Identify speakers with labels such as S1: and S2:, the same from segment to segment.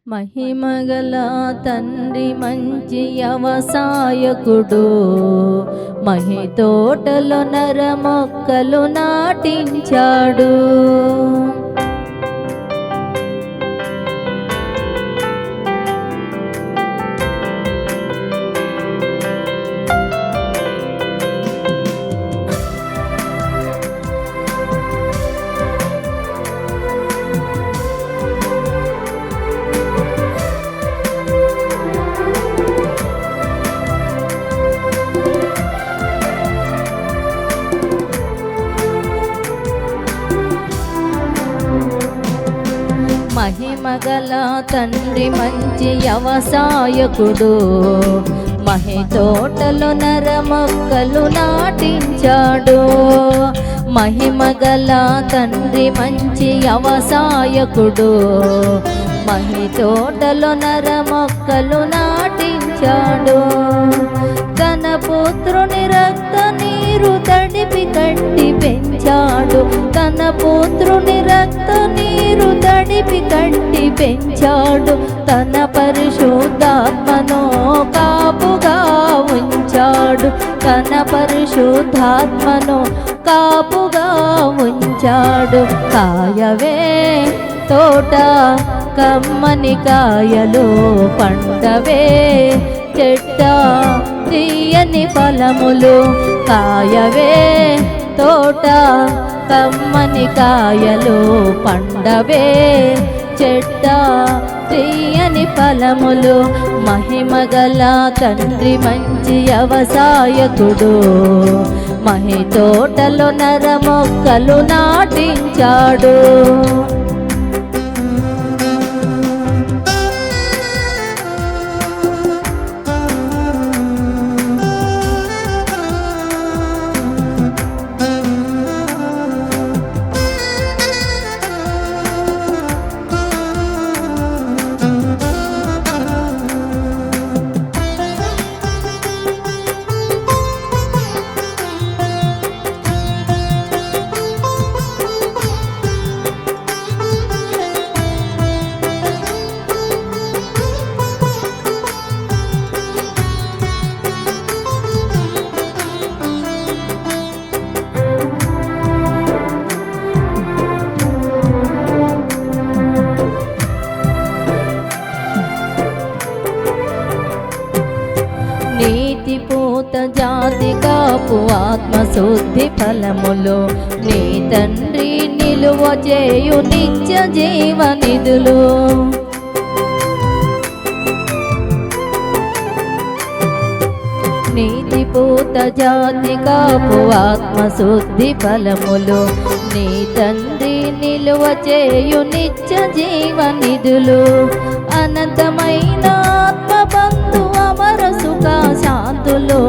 S1: మహిమగల తండ్రి మంచి వ్యవసాయకుడు, మహి తోటలో నర మొక్కలు నాటించాడు. మహిమగల తండ్రి మంచి వ్యవసాయకుడు, మహి తోటలో నర మొక్కలు నాటించాడు. మహిమగల తండ్రి మంచి వ్యవసాయకుడు, మహి తోటలో నర మొక్కలు నాటించాడు. తన పుత్రుని రక్త నీరు తడిపి కట్టి పెంచాడు. తన పుత్రుని రక్త నీరు తడిపి కట్టి పెంచాడు. తన పరిశుద్ధాత్మను కాపుగా ఉంచాడు. తన పరిశుద్ధాత్మను కాపుగా ఉంచాడు. కాయవే తోట కమ్మని కాయలు పండవే చెట్ట తీయని ఫలములు. కాయవే తోట కమ్మని కాయలు పండవే చెట్ట తీయని ఫలములు. మహిమగల తండ్రి మంచి వ్యవసాయకుడు, మహి తోటలో నర మొక్కలు నాటించాడు. నీతి పూత జాతి కాపు ఆత్మశుద్ధి ఫలములు, నీ తండ్రి నిలువ చేయు నిత్య జీవనిధులు. నీతి పూత జాతి కాపు ఆత్మశుద్ధి ఫలములు, నీ తండ్రి నిలువ చేయు నిత్య జీవనిధులు. అనంతమైన ఆత్మబంధు అమర సుఖ శాంతులు.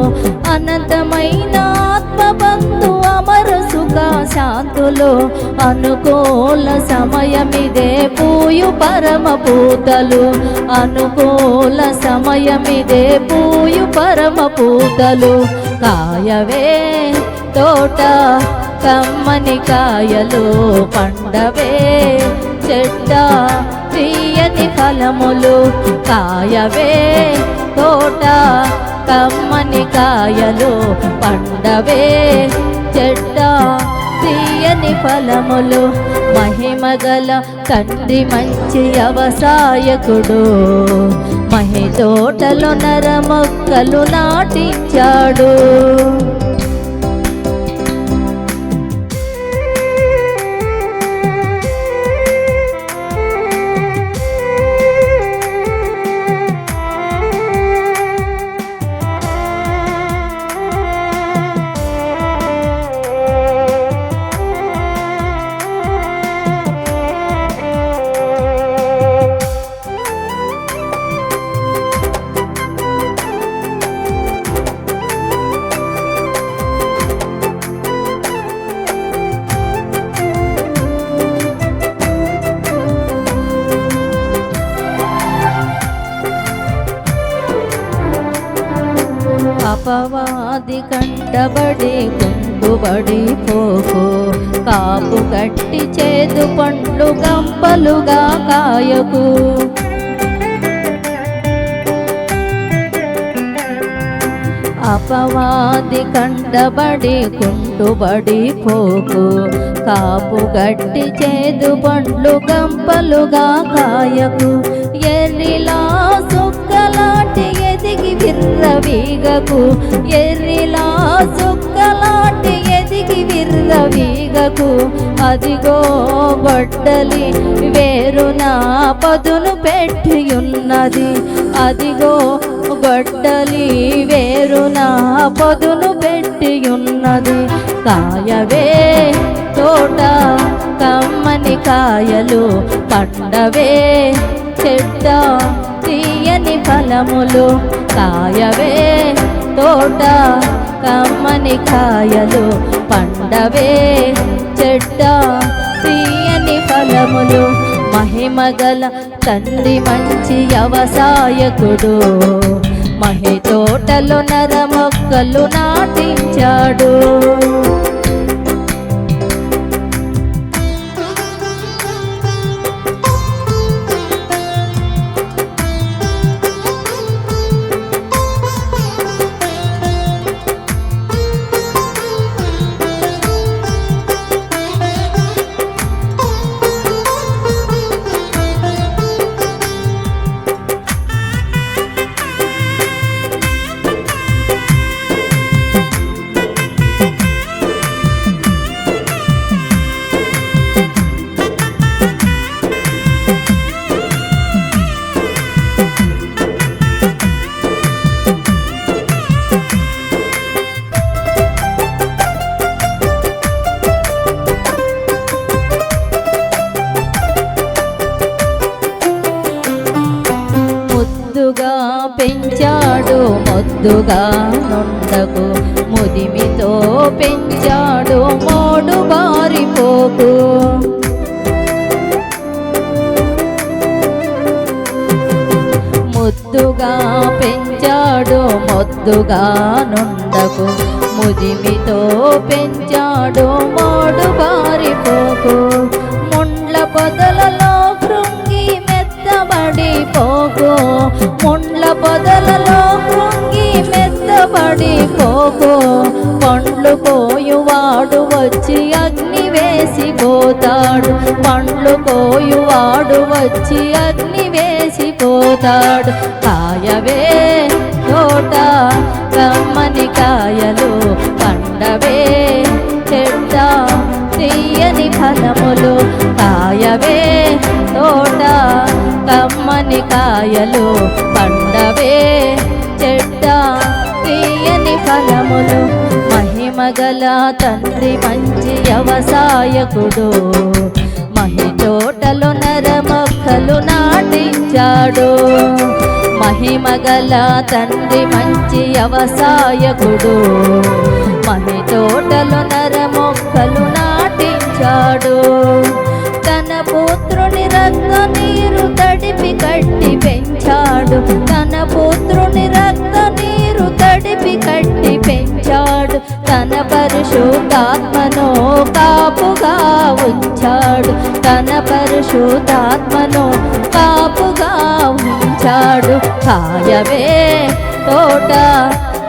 S1: అనంతమైన ఆత్మబంధు అమర సుఖ శాంతులు. అనుకూల సమయమిదే పూయు పరమ పూతలు. అనుకూల సమయమిదే పూయు పరమ పూతలు. కాయవే తోట కమ్మని కాయలు పండవే చెట్ట తీయని ఫలములు. కాయవే తోట కమ్మని కాయలు పండవే చెట్ట తీయని ఫలములు. మహిమగల తండ్రి మంచి వ్యవసాయకుడు, మహి తోటలో నర మొక్కలు నాటించాడు. అపవాది కంటబడి కుంగుబడి పోకు, కాపు కట్టి చేదు పండ్లు గంపలుగా కాయకు. అపవాది కంటబడి కుంటుబడి పోకు కాపు గట్టి చేదు పండ్లు గంపలుగా కాయకు ఎర్రిలా సుక్కలాంటి ఎదిగి విర్రవీగకు ఎర్రిలా సుక్కలాంటి ఎదిగి విర్రవీగకు అదిగో గొడ్డలి వేరున పదును పెట్టియున్నది అదిగో గొడ్డలి వేరున పదును పెట్టియున్నది కాయవే తోట కమ్మని కాయలు పండవే చెడ్డ తీయని ఫలములు కాయవే తోట కమ్మని కాయలు పండవే చెడ్డ తీయని ఫలములు మహిమగల తండ్రి మంచి వ్యవసాయకుడు మహి తోటలో నర మొక్కలు నాటించాడు పెంచాడు మొద్దుగా నుండకు ముదిమితో పెంచాడు మోడు బారిపోకు ముద్దుగా పెంచాడు మొద్దుగా నుండకు ముదిమితో పెంచాడు మోడు బారిపోకు ముండ్ల పొదలలో కృంగి మెత్తబడిపోకు ముండ్ల పొదలలో కృంగి మెత్తబడిపోకు పండ్లు కోయువాడు వచ్చి అగ్ని వేసిపోతాడు పండ్లు కోయువాడు వచ్చి అగ్ని వేసిపోతాడు కాయవే తోట కమ్మని కాయలు పండవే చెడ్డ తీయని ఫలములు కాయవే తోట కమ్మని కాయలు పండవే చెడ్డ తీయని ఫలములు మహిమగల తండ్రి మంచి వ్యవసాయకుడు మహి తోటలో నర మొక్కలు నాటించాడు మహిమగల తండ్రి మంచి వ్యవసాయకుడు మహి తోటలో నర మొక్కలు నాటించాడు తన పుత్రుని రక్త నీరు తడిపి కట్టి పెంచాడు తన పుత్రుని రక్త నీరు తడిపి కట్టి పెంచాడు తన పరిశుద్ధాత్మను కాపుగా ఉంచాడు తన పరిశుద్ధాత్మను కాపుగా ఉంచాడు కాయవే తోట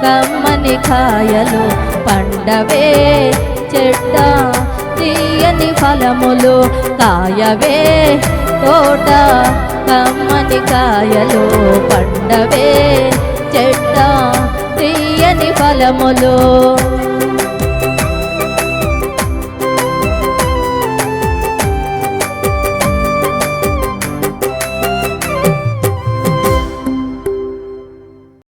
S1: కమ్మని కాయలు పండవే చెడ్డ తీయని ఫలములు కాయవే తోట కమ్మని కాయలు పండవే చెడ్డ తీయని ఫలములు